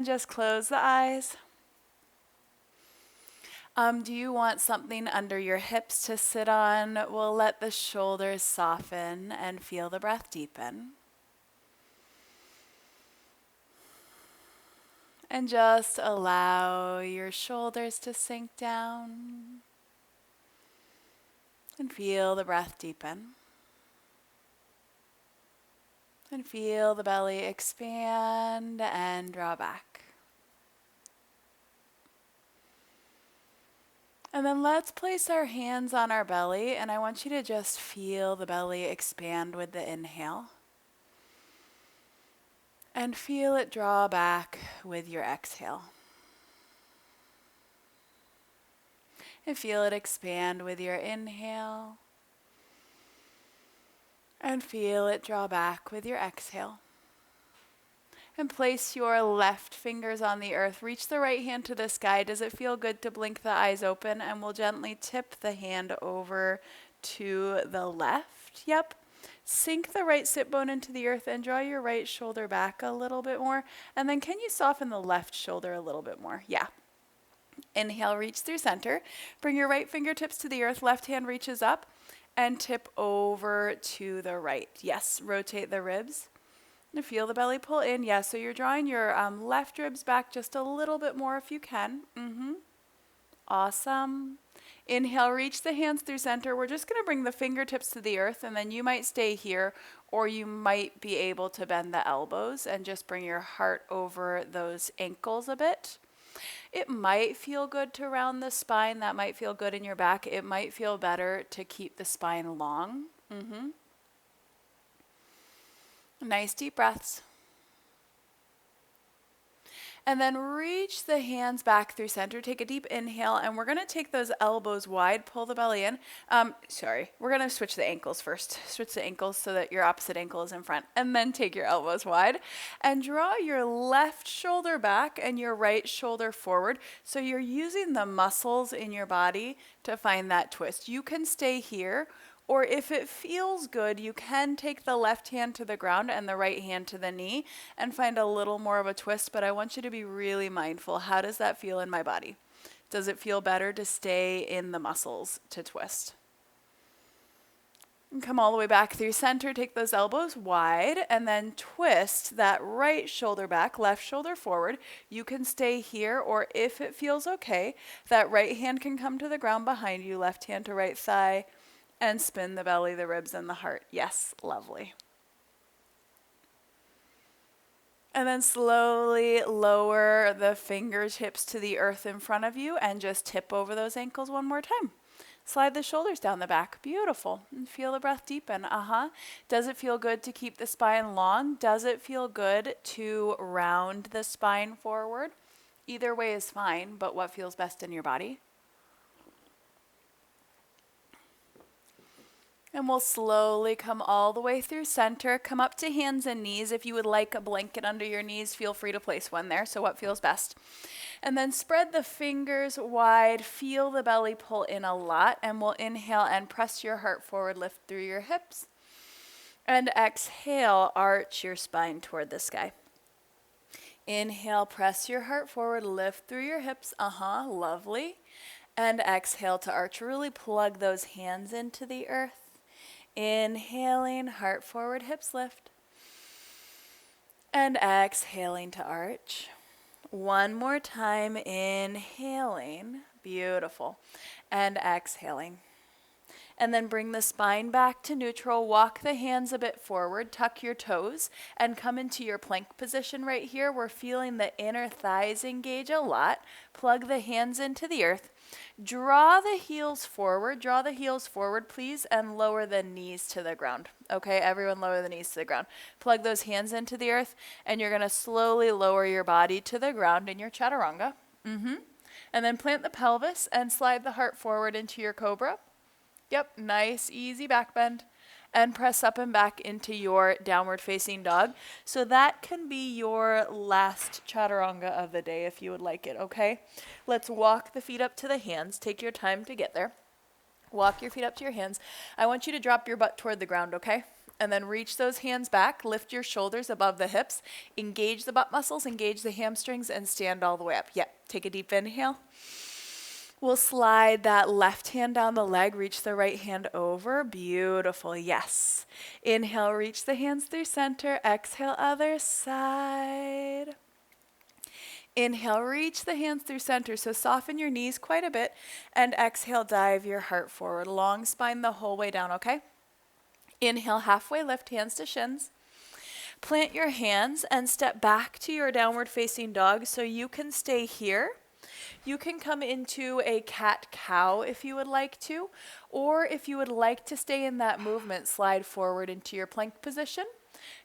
just close the eyes. Do you want something under your hips to sit on? We'll let the shoulders soften and feel the breath deepen. And just allow your shoulders to sink down and feel the breath deepen. And feel the belly expand and draw back. And then let's place our hands on our belly, and I want you to just feel the belly expand with the inhale. And feel it draw back with your exhale. And feel it expand with your inhale. And feel it draw back with your exhale. And place your left fingers on the earth. Reach the right hand to the sky. Does it feel good to blink the eyes open? And we'll gently tip the hand over to the left. Yep. Sink the right sit bone into the earth and draw your right shoulder back a little bit more. And then can you soften the left shoulder a little bit more? Yeah. Inhale, reach through center. Bring your right fingertips to the earth. Left hand reaches up and tip over to the right. Yes, rotate the ribs. And feel the belly pull in. Yes, so you're drawing your left ribs back just a little bit more if you can. Awesome. Inhale, reach the hands through center. We're just going to bring the fingertips to the earth, and then you might stay here, or you might be able to bend the elbows and just bring your heart over those ankles a bit. It might feel good to round the spine. That might feel good in your back. It might feel better to keep the spine long. Nice deep breaths. And then reach the hands back through center. Take a deep inhale, and we're going to take those elbows wide, pull the belly in. We're going to switch the ankles first. Switch the ankles so that your opposite ankle is in front, and then take your elbows wide. And draw your left shoulder back and your right shoulder forward. So you're using the muscles in your body to find that twist. You can stay here, or if it feels good, you can take the left hand to the ground and the right hand to the knee and find a little more of a twist, but I want you to be really mindful. How does that feel in my body? Does it feel better to stay in the muscles to twist? And come all the way back through center, take those elbows wide, and then twist that right shoulder back, left shoulder forward. You can stay here, or if it feels okay, that right hand can come to the ground behind you, left hand to right thigh, and spin the belly, the ribs, and the heart. Yes, lovely. And then slowly lower the fingers, hips to the earth in front of you and just tip over those ankles one more time. Slide the shoulders down the back. Beautiful. And feel the breath deepen. Does it feel good to keep the spine long? Does it feel good to round the spine forward? Either way is fine, but what feels best in your body? And we'll slowly come all the way through center. Come up to hands and knees. If you would like a blanket under your knees, feel free to place one there. So what feels best? And then spread the fingers wide. Feel the belly pull in a lot. And we'll inhale and press your heart forward. Lift through your hips. And exhale, arch your spine toward the sky. Inhale, press your heart forward. Lift through your hips. Lovely. And exhale to arch. Really plug those hands into the earth. Inhaling, heart forward, hips lift. And exhaling to arch. One more time, inhaling. Beautiful. And exhaling. And then bring the spine back to neutral. Walk the hands a bit forward. Tuck your toes and come into your plank position right here. We're feeling the inner thighs engage a lot. Plug the hands into the earth. Draw the heels forward, please, and lower the knees to the ground. Okay, everyone lower the knees to the ground. Plug those hands into the earth, and you're going to slowly lower your body to the ground in your chaturanga. And then plant the pelvis and slide the heart forward into your cobra. Yep, nice, easy back bend. And press up and back into your downward facing dog. So that can be your last chaturanga of the day if you would like it, okay? Let's walk the feet up to the hands. Take your time to get there. Walk your feet up to your hands. I want you to drop your butt toward the ground, okay? And then reach those hands back, lift your shoulders above the hips, engage the butt muscles, engage the hamstrings, and stand all the way up. Yep, take a deep inhale. We'll slide that left hand down the leg, reach the right hand over. Beautiful, yes. Inhale, reach the hands through center. Exhale, other side. Inhale, reach the hands through center, so soften your knees quite a bit. And exhale, dive your heart forward. Long spine the whole way down, okay? Inhale, halfway lift, hands to shins. Plant your hands and step back to your downward facing dog so you can stay here. You can come into a cat-cow if you would like to, or if you would like to stay in that movement, slide forward into your plank position.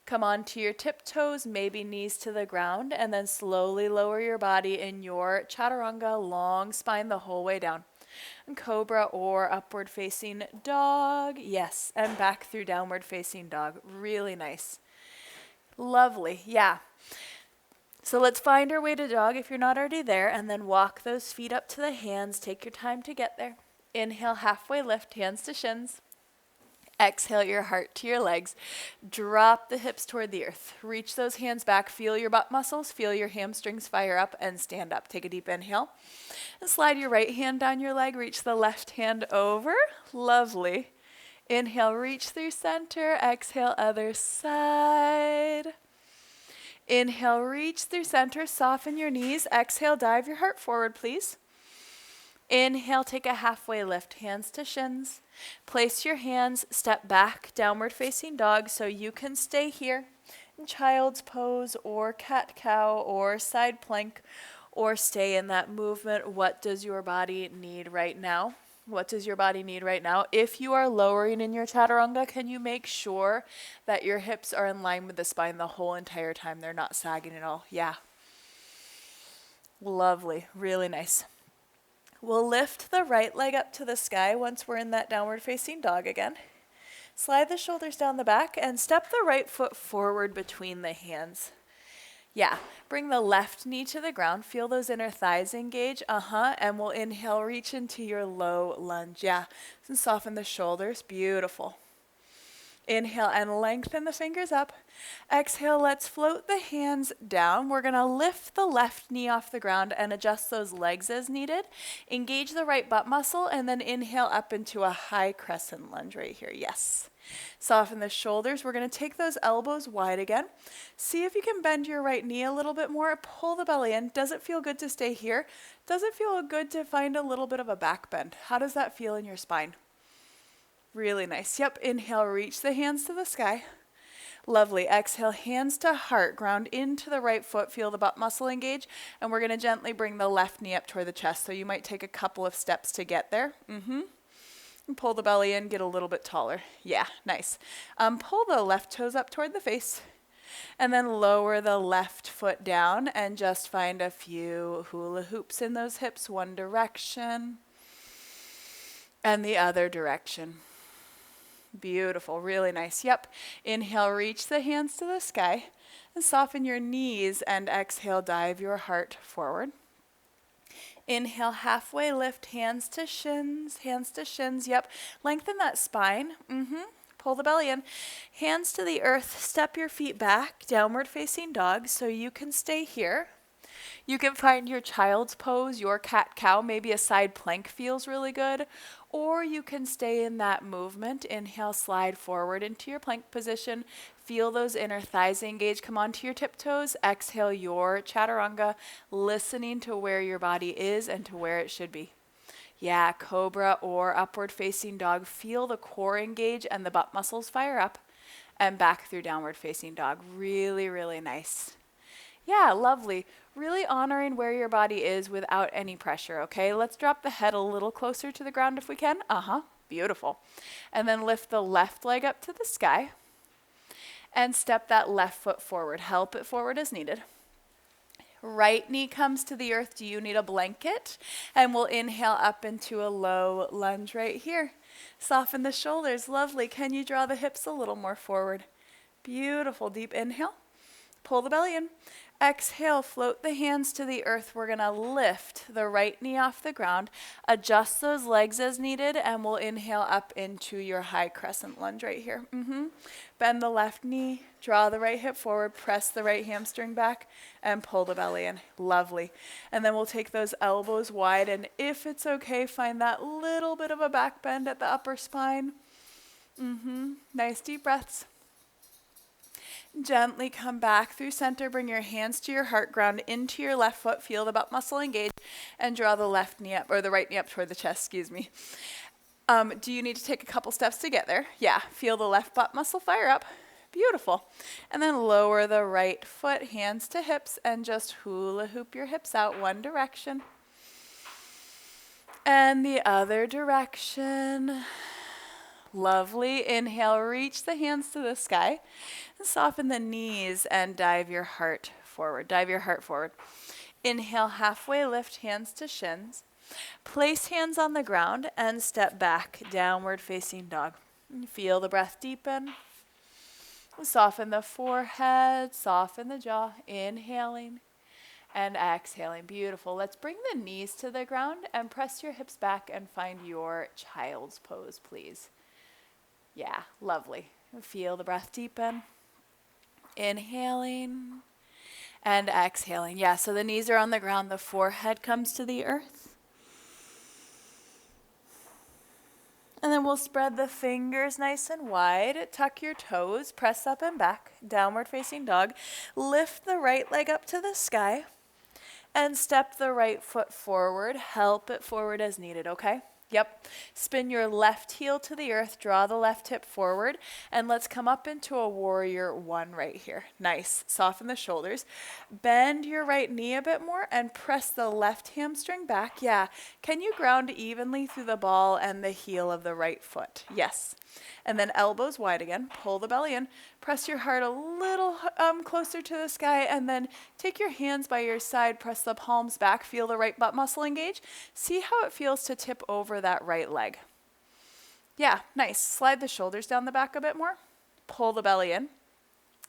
Come onto your tiptoes, maybe knees to the ground, and then slowly lower your body in your chaturanga, long spine the whole way down. And cobra or upward facing dog, yes, and back through downward facing dog. Really nice. Lovely, yeah. So let's find our way to dog if you're not already there, and then walk those feet up to the hands. Take your time to get there. Inhale, halfway lift, hands to shins. Exhale your heart to your legs. Drop the hips toward the earth. Reach those hands back. Feel your butt muscles. Feel your hamstrings fire up and stand up. Take a deep inhale. And slide your right hand down your leg. Reach the left hand over. Lovely. Inhale, reach through center. Exhale, other side. Inhale, reach through center, soften your knees. Exhale, dive your heart forward, please. Inhale, take a halfway lift, hands to shins. Place your hands, step back, downward facing dog, so you can stay here in child's pose or cat-cow or side plank, or stay in that movement. What does your body need right now? What does your body need right now? If you are lowering in your chaturanga, can you make sure that your hips are in line with the spine the whole entire time? They're not sagging at all. Yeah. Lovely. Really nice. We'll lift the right leg up to the sky once we're in that downward facing dog again. Slide the shoulders down the back and step the right foot forward between the hands. Yeah, bring the left knee to the ground. Feel those inner thighs engage. And we'll inhale, reach into your low lunge. Yeah, and soften the shoulders. Beautiful. Inhale and lengthen the fingers up. Exhale, let's float the hands down. We're going to lift the left knee off the ground and adjust those legs as needed. Engage the right butt muscle and then inhale up into a high crescent lunge right here. Yes. Soften the shoulders. We're going to take those elbows wide again. See if you can bend your right knee a little bit more. Pull the belly in. Does it feel good to stay here? Does it feel good to find a little bit of a back bend? How does that feel in your spine? Really nice. Yep. Inhale, reach the hands to the sky. Lovely. Exhale, hands to heart. Ground into the right foot. Feel the butt muscle engage. And we're going to gently bring the left knee up toward the chest. So you might take a couple of steps to get there. And pull the belly in. Get a little bit taller. Yeah, nice. Pull the left toes up toward the face. And then lower the left foot down and just find a few hula hoops in those hips. One direction and the other direction. Beautiful, really nice. Yep. Inhale, reach the hands to the sky and soften your knees and exhale, dive your heart forward. Inhale, halfway lift, hands to shins, Yep. Lengthen that spine. Pull the belly in. Hands to the earth, step your feet back, downward facing dog, so you can stay here. You can find your child's pose, your cat-cow, maybe a side plank feels really good, or you can stay in that movement. Inhale, slide forward into your plank position. Feel those inner thighs engage. Come onto your tiptoes. Exhale your chaturanga, listening to where your body is and to where it should be. Yeah, cobra or upward facing dog. Feel the core engage and the butt muscles fire up. And back through downward facing dog. Really, really nice. Yeah, lovely. Really honoring where your body is without any pressure, okay? Let's drop the head a little closer to the ground if we can. Beautiful. And then lift the left leg up to the sky and step that left foot forward. Help it forward as needed. Right knee comes to the earth. Do you need a blanket? And we'll inhale up into a low lunge right here. Soften the shoulders. Lovely. Can you draw the hips a little more forward? Beautiful. Deep inhale. Pull the belly in. Exhale, float the hands to the earth. We're going to lift the right knee off the ground, adjust those legs as needed, and we'll inhale up into your high crescent lunge right here. Bend the left knee, draw the right hip forward, press the right hamstring back, and pull the belly in. Lovely. And then we'll take those elbows wide, and if it's okay, find that little bit of a back bend at the upper spine. Nice deep breaths. Gently come back through center. Bring your hands to your heart, ground into your left foot. Feel the butt muscle engage and draw the left knee up, or the right knee up toward the chest, excuse me. Do you need to take a couple steps to get there? Yeah, feel the left butt muscle fire up. Beautiful. And then lower the right foot, hands to hips, and just hula hoop your hips out one direction. And the other direction. Lovely. Inhale, reach the hands to the sky. Soften the knees and dive your heart forward. Dive your heart forward. Inhale, halfway lift, hands to shins. Place hands on the ground and step back, downward facing dog. Feel the breath deepen. Soften the forehead, soften the jaw. Inhaling and exhaling. Beautiful. Let's bring the knees to the ground and press your hips back and find your child's pose, please. Yeah, lovely. Feel the breath deepen. Inhaling and exhaling. Yeah, so the knees are on the ground. The forehead comes to the earth. And then we'll spread the fingers nice and wide. Tuck your toes. Press up and back. Downward facing dog. Lift the right leg up to the sky. And step the right foot forward. Help it forward as needed, okay? Yep. Spin your left heel to the earth. Draw the left hip forward. And let's come up into a warrior one right here. Nice. Soften the shoulders. Bend your right knee a bit more and press the left hamstring back. Yeah. Can you ground evenly through the ball and the heel of the right foot? Yes. And then elbows wide again. Pull the belly in. Press your heart a little closer to the sky, and then take your hands by your side. Press the palms back. Feel the right butt muscle engage. See how it feels to tip over that right leg. Yeah, nice. Slide the shoulders down the back a bit more. Pull the belly in.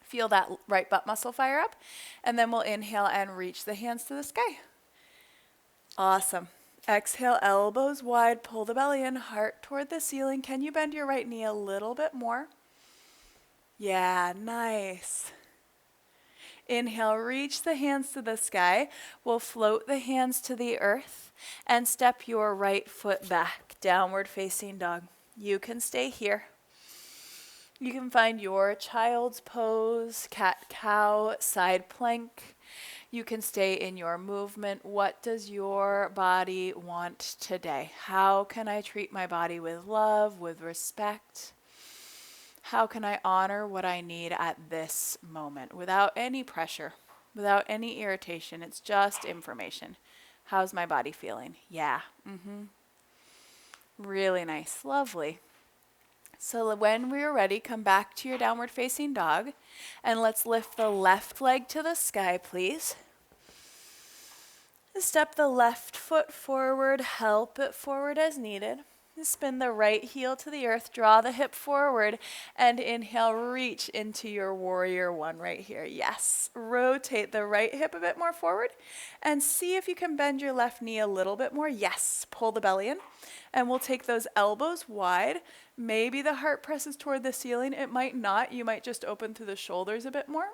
Feel that right butt muscle fire up. And then we'll inhale and reach the hands to the sky. Awesome. Exhale, elbows wide, pull the belly in, heart toward the ceiling. Can you bend your right knee a little bit more? Yeah, nice. Inhale, reach the hands to the sky. We'll float the hands to the earth and step your right foot back, downward facing dog. You can stay here. You can find your child's pose, cat-cow, side plank. You can stay in your movement. What does your body want today? How can I treat my body with love, with respect? How can I honor what I need at this moment without any pressure, without any irritation? It's just information. How's my body feeling? Yeah. Really nice. Lovely. So when we're ready, come back to your downward facing dog, and let's lift the left leg to the sky, please. Step the left foot forward, help it forward as needed. Spin the right heel to the earth, draw the hip forward, and inhale, reach into your warrior one right here. Yes. Rotate the right hip a bit more forward, and see if you can bend your left knee a little bit more. Yes. Pull the belly in, and we'll take those elbows wide. Maybe the heart presses toward the ceiling. It might not. You might just open through the shoulders a bit more.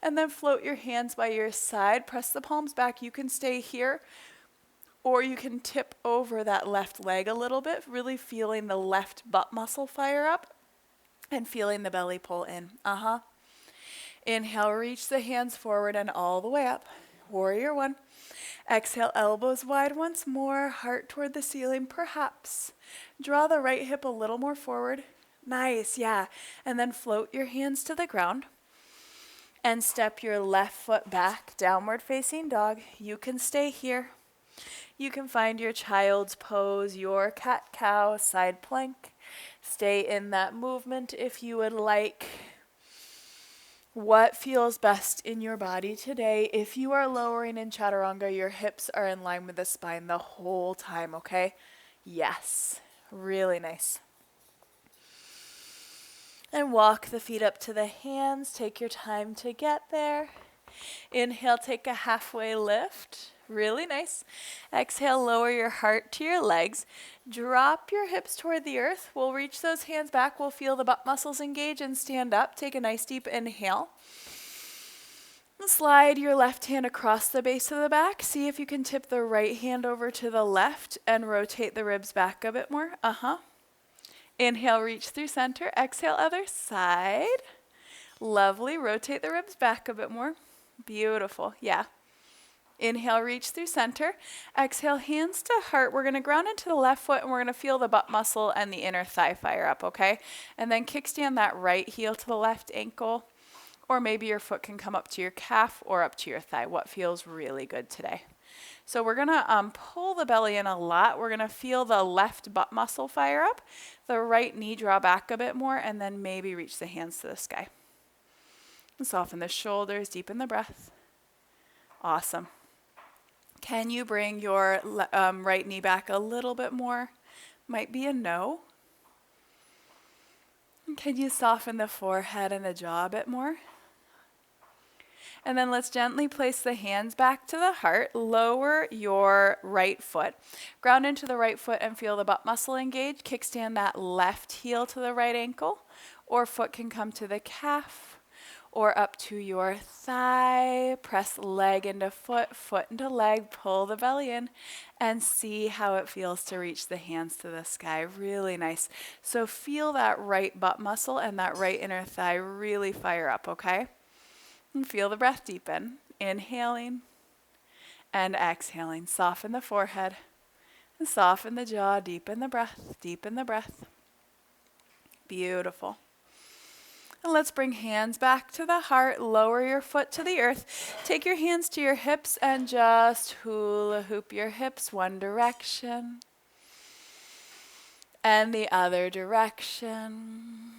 And then float your hands by your side. Press the palms back. You can stay here, or you can tip over that left leg a little bit, really feeling the left butt muscle fire up and feeling the belly pull in. Inhale, reach the hands forward and all the way up. Warrior one. Exhale, elbows wide once more, heart toward the ceiling, perhaps. Draw the right hip a little more forward. Nice, yeah. And then float your hands to the ground and step your left foot back, downward facing dog. You can stay here. You can find your child's pose, your cat-cow, side plank. Stay in that movement if you would like. What feels best in your body today? If you are lowering in chaturanga, your hips are in line with the spine the whole time, okay? Yes, really nice. And walk the feet up to the hands. Take your time to get there. Inhale, take a halfway lift. Really nice. Exhale, lower your heart to your legs. Drop your hips toward the earth. We'll reach those hands back. We'll feel the butt muscles engage and stand up. Take a nice deep inhale. Slide your left hand across the base of the back. See if you can tip the right hand over to the left and rotate the ribs back a bit more. Inhale, reach through center. Exhale, other side. Lovely. Rotate the ribs back a bit more. Beautiful. Yeah. Inhale, reach through center. Exhale, hands to heart. We're going to ground into the left foot and we're going to feel the butt muscle and the inner thigh fire up, okay? And then kickstand that right heel to the left ankle. Or maybe your foot can come up to your calf or up to your thigh. What feels really good today? So we're going to pull the belly in a lot. We're going to feel the left butt muscle fire up. The right knee draw back a bit more. And then maybe reach the hands to the sky. And soften the shoulders. Deepen the breath. Awesome. Can you bring your right knee back a little bit more? Might be a no. Can you soften the forehead and the jaw a bit more? And then let's gently place the hands back to the heart. Lower your right foot. Ground into the right foot and feel the butt muscle engage. Kickstand that left heel to the right ankle. Or foot can come to the calf or up to your thigh. Press leg into foot, foot into leg. Pull the belly in and see how it feels to reach the hands to the sky. Really nice. So feel that right butt muscle and that right inner thigh really fire up, okay? And feel the breath deepen. Inhaling and exhaling. Soften the forehead and soften the jaw. Deepen the breath. Deepen the breath. Beautiful. And let's bring hands back to the heart. Lower your foot to the earth. Take your hands to your hips and just hula hoop your hips one direction and the other direction.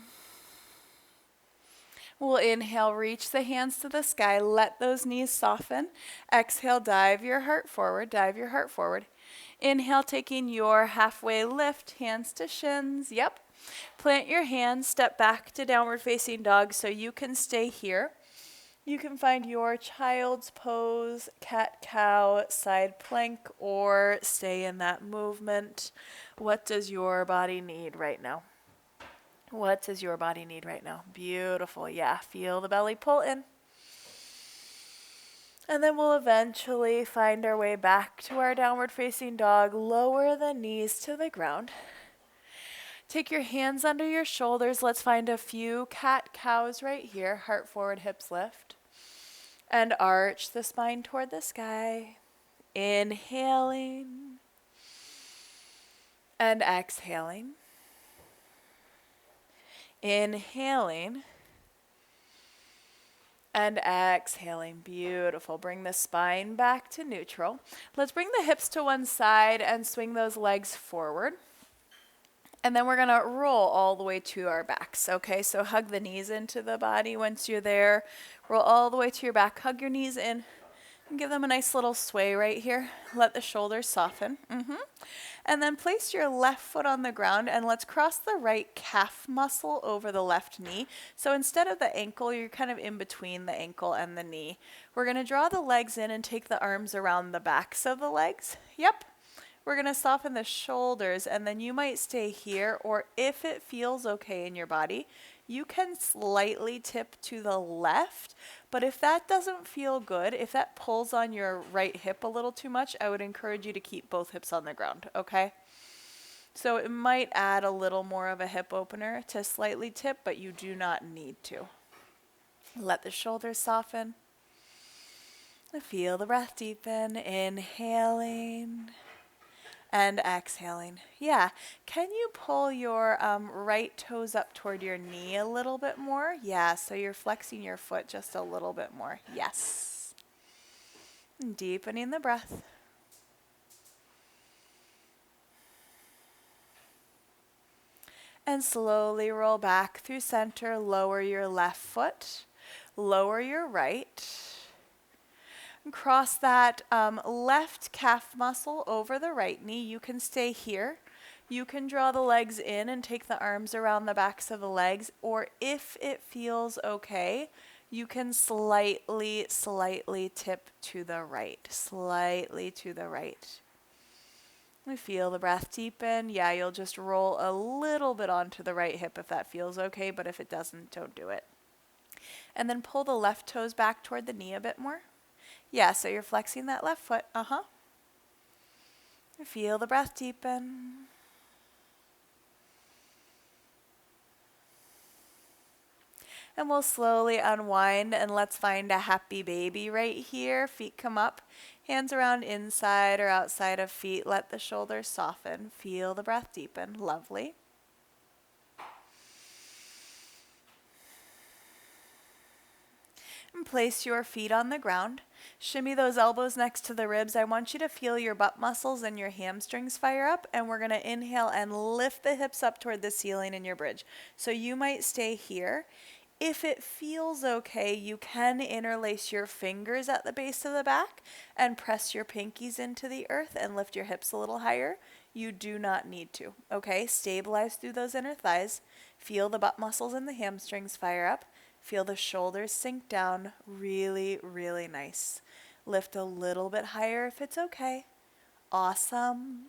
We'll inhale, reach the hands to the sky. Let those knees soften. Exhale, dive your heart forward. Dive your heart forward. Inhale, taking your halfway lift, hands to shins. Yep. Plant your hands, step back to downward facing dog so you can stay here. You can find your child's pose, cat-cow, side plank, or stay in that movement. What does your body need right now? What does your body need right now? Beautiful. Yeah, feel the belly pull in. And then we'll eventually find our way back to our downward facing dog. Lower the knees to the ground. Take your hands under your shoulders. Let's find a few cat-cows right here. Heart forward, hips lift. And arch the spine toward the sky. Inhaling. And exhaling. Inhaling and exhaling. Beautiful. Bring the spine back to neutral. Let's bring the hips to one side and swing those legs forward. And then we're going to roll all the way to our backs. Okay, so hug the knees into the body once you're there. Roll all the way to your back. Hug your knees in. And give them a nice little sway right here. Let the shoulders soften. And then place your left foot on the ground and let's cross the right calf muscle over the left knee. So instead of the ankle, you're kind of in between the ankle and the knee. We're going to draw the legs in and take the arms around the backs of the legs. Yep. We're going to soften the shoulders and then you might stay here, or if it feels okay in your body, you can slightly tip to the left. But if that doesn't feel good, if that pulls on your right hip a little too much, I would encourage you to keep both hips on the ground, okay? So it might add a little more of a hip opener to slightly tip, but you do not need to. Let the shoulders soften. Feel the breath deepen. Inhaling and exhaling. Yeah. Can you pull your right toes up toward your knee a little bit more? Yeah, so you're flexing your foot just a little bit more. Yes. And deepening the breath. And slowly roll back through center. Lower your left foot. Lower your right. Cross that left calf muscle over the right knee. You can stay here. You can draw the legs in and take the arms around the backs of the legs, or if it feels okay, You can slightly tip to the right, slightly to the right. We feel the breath deepen. Yeah, you'll just roll a little bit onto the right hip if that feels okay, but if it doesn't, don't do it. And then pull the left toes back toward the knee a bit more. Yeah, so you're flexing that left foot. Feel the breath deepen. And we'll slowly unwind, and let's find a happy baby right here. Feet come up, hands around inside or outside of feet. Let the shoulders soften. Feel the breath deepen. Lovely. And place your feet on the ground. Shimmy those elbows next to the ribs. I want you to feel your butt muscles and your hamstrings fire up, and we're going to inhale and lift the hips up toward the ceiling in your bridge. So you might stay here. If it feels okay, you can interlace your fingers at the base of the back and press your pinkies into the earth and lift your hips a little higher. You do not need to, okay? Stabilize through those inner thighs. Feel the butt muscles and the hamstrings fire up. Feel the shoulders sink down. Really, really nice. Lift a little bit higher if it's okay. Awesome.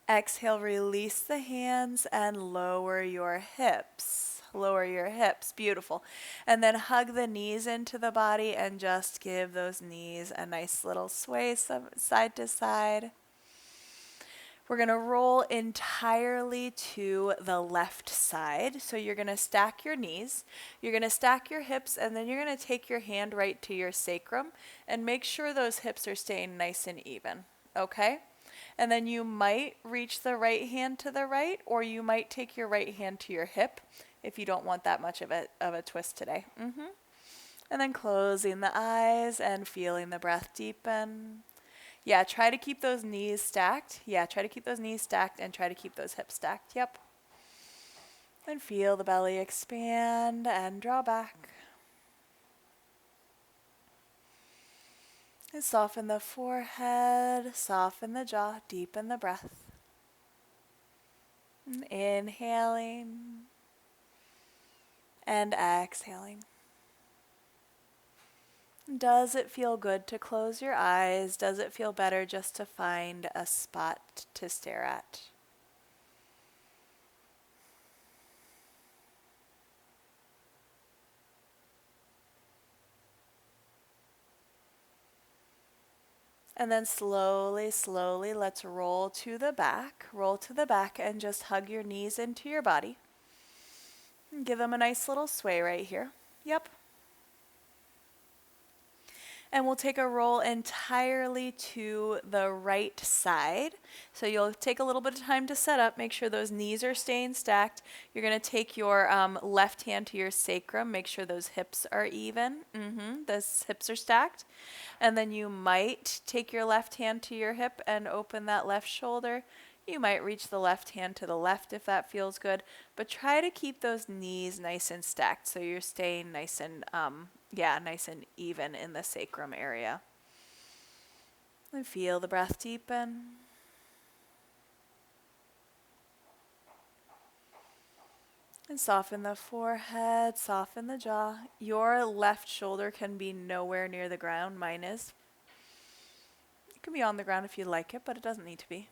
Exhale, release the hands and lower your hips. Lower your hips. Beautiful. And then hug the knees into the body and just give those knees a nice little sway side to side. We're going to roll entirely to the left side. So you're going to stack your knees, you're going to stack your hips, and then you're going to take your hand right to your sacrum and make sure those hips are staying nice and even, okay? And then you might reach the right hand to the right, or you might take your right hand to your hip if you don't want that much of a twist today. And then closing the eyes and feeling the breath deepen. Yeah, try to keep those knees stacked. Yeah, try to keep those knees stacked and try to keep those hips stacked. Yep. And feel the belly expand and draw back. And soften the forehead, soften the jaw, deepen the breath. And inhaling and exhaling. Does it feel good to close your eyes? Does it feel better just to find a spot to stare at? And then slowly, let's roll to the back. Roll to the back and just hug your knees into your body. And give them a nice little sway right here. Yep. And we'll take a roll entirely to the right side. So you'll take a little bit of time to set up. Make sure those knees are staying stacked. You're going to take your left hand to your sacrum. Make sure those hips are even. Those hips are stacked. And then you might take your left hand to your hip and open that left shoulder. You might reach the left hand to the left if that feels good. But try to keep those knees nice and stacked so you're staying nice and nice and even in the sacrum area. And feel the breath deepen. And soften the forehead, soften the jaw. Your left shoulder can be nowhere near the ground. Mine is. It can be on the ground if you like it, but it doesn't need to be.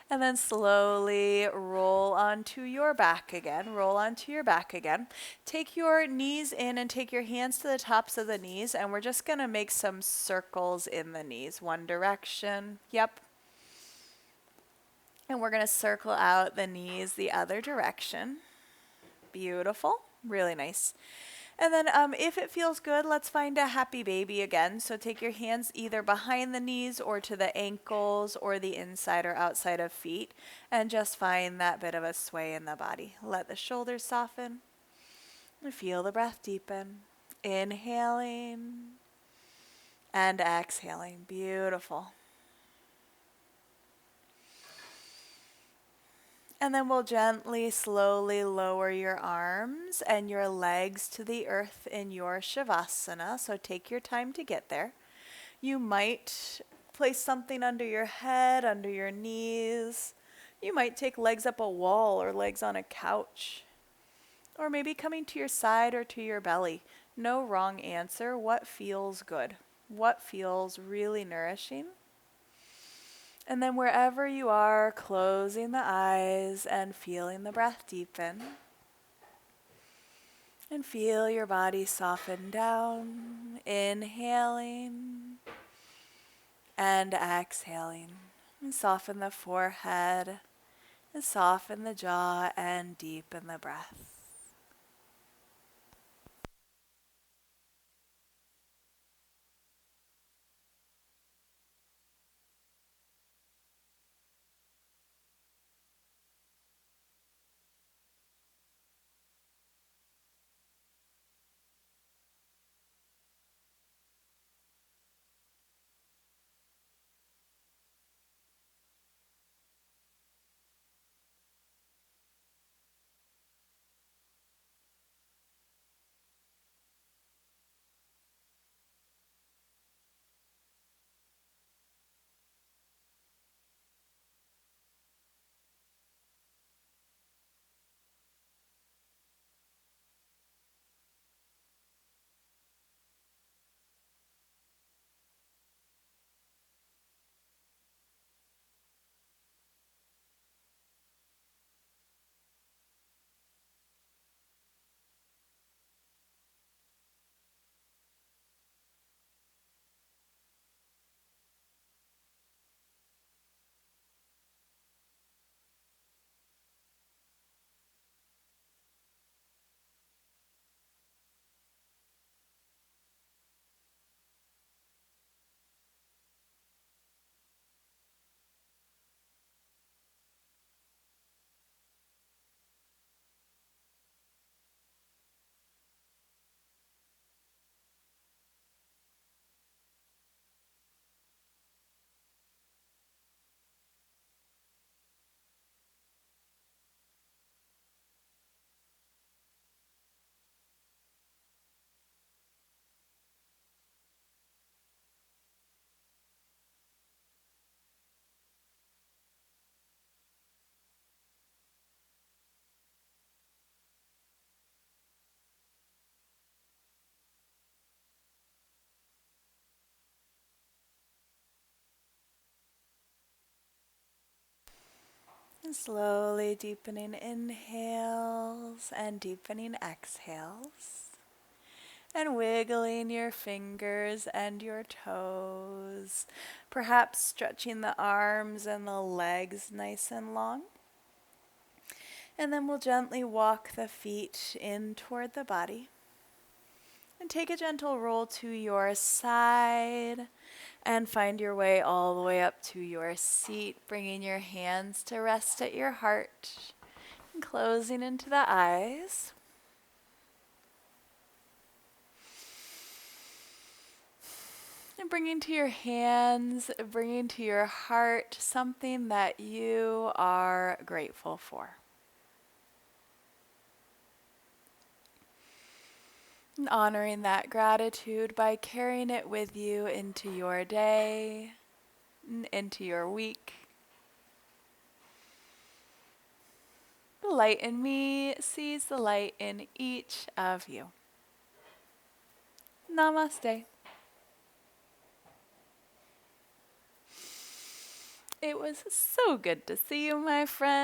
And then slowly roll onto your back again. Roll onto your back again. Take your knees in and take your hands to the tops of the knees. And we're just going to make some circles in the knees. One direction. Yep. And we're going to circle out the knees the other direction. Beautiful. Really nice. And then if it feels good, let's find a happy baby again. So take your hands either behind the knees or to the ankles or the inside or outside of feet and just find that bit of a sway in the body. Let the shoulders soften and feel the breath deepen. Inhaling and exhaling. Beautiful. And then we'll gently, slowly lower your arms and your legs to the earth in your Shavasana. So take your time to get there. You might place something under your head, under your knees. You might take legs up a wall or legs on a couch. Or maybe coming to your side or to your belly. No wrong answer. What feels good? What feels really nourishing? And then wherever you are, closing the eyes and feeling the breath deepen. And feel your body soften down, inhaling and exhaling. And soften the forehead, and soften the jaw, and deepen the breath. And slowly deepening inhales and deepening exhales. And wiggling your fingers and your toes. Perhaps stretching the arms and the legs nice and long. And then we'll gently walk the feet in toward the body. And take a gentle roll to your side and find your way all the way up to your seat, bringing your hands to rest at your heart and closing into the eyes. And bringing to your hands, bringing to your heart something that you are grateful for. And honoring that gratitude by carrying it with you into your day, into your week. The light in me sees the light in each of you. Namaste. It was so good to see you, my friend.